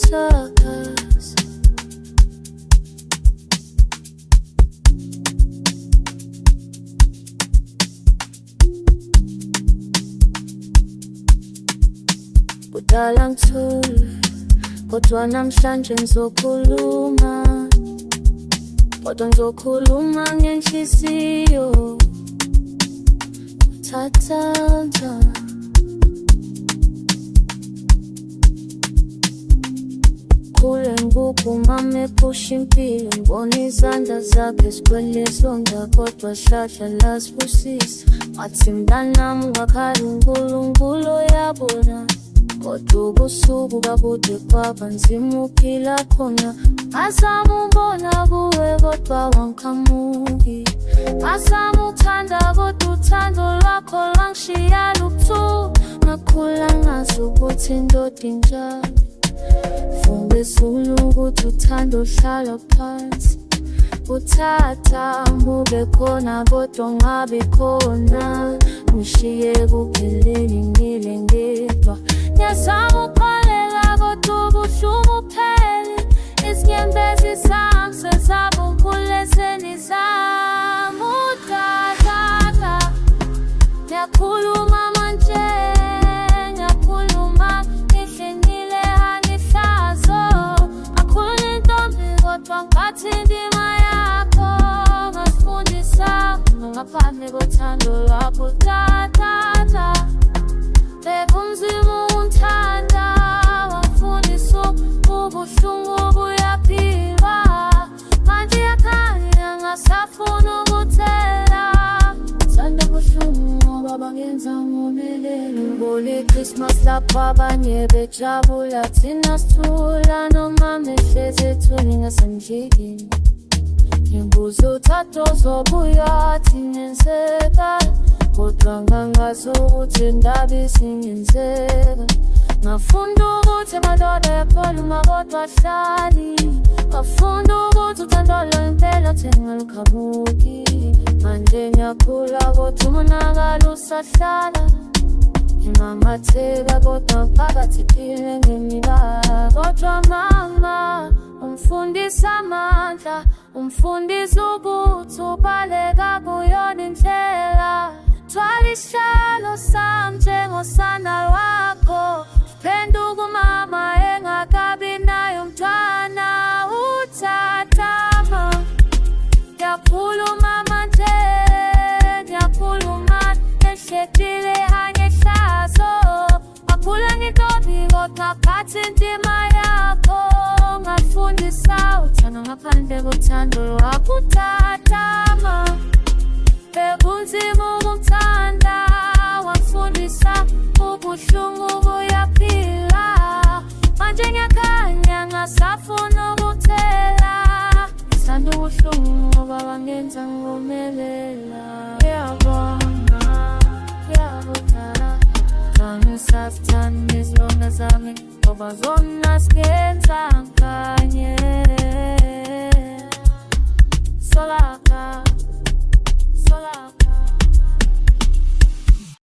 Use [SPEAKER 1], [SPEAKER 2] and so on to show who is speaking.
[SPEAKER 1] circus. Kudala ngithule kodwa namhlanje ngizokhuluma, kodwa ngizokhuluma ngenhliziyo. Thathatha khule ngikuma mephusha impilo, ngibona izandla zakhe zikwelesonda kodwa hlahla lasibusisa. Wathi mntanami ungakhali uNkulunkulu uyabona, kodwa ubusuku babude kwaba nzima uphila khona. Ngazama ukubona kuwe kodwa wangikhamuki, ngazama ukuthanda kodwa uthando lwakho lwangishiya luthu. Ngakhula ngazi ukuthi indoda injalo, fundisa ukuthi uthando hlala phansi. Uthatha ube khona kodwa ungabi khona, ngishiye kupheleni ngile ngedwa. Ngiyazama ukukholela kodwa ubuhlungu buphele, izinyembezi zami sezabukhule senizama. Uthatha ngiyakhuluma manje, ngiyakhuluma ngihlenile angihlazo. Akhuluma intombi kodwa ngathi indima yakho ngasifundisa ngaphandle kothando lwakho. Uthatha bekunzima ukunthanda, wangifundisa ubuhlungu buyaphilwa. Manje yakhanya ngasafuna ukuthela, thanda ubuhlungu ngoba bangenza ngomelelo. Ngibona iChristmas lapho abanye bejabula, thina sithula noma mehlezi ethuni ngasemjikini. Ngibuza uthatha uzobuya thina enseka, kodwa ngangazi ukuthi indaba isingenzeka. Ngafunda ukuthi amadoda ayakhuluma kodwa ahlali, ngafunda ukuthi uthando lwempela thina lukhamuki. Manje ngiyakhula kodwa umonakalo usahlala, ngimamatheka kodwa phakathi phile ngemibala. Kodwa mama umfundisa amandla, umfundisa ukuthi ubaleka kuyona indlela. Thwala isihlalo sami njengosana lwakho, phenduka umama engakabi naye umntwana. Uthatha ngiyakhuluma manje, ngiyakhuluma ngihlekile angihlazo. Akhula ngintombi kodwa phatha indima yakho, ngafundisa uthando ngaphandle kothando lwakho. Uthatha bekunzima ukumthanda, wangifundisa ubuhlungu buyaphila. Manje ngiyakhanya ngasafuna ukuthela, thanda ubuhlungu ngoba bangenza ngomelela. Ngiyabonga, ngiyabonga, ngisafthanda izilonda zami ngoba zona zigenza ngikanye.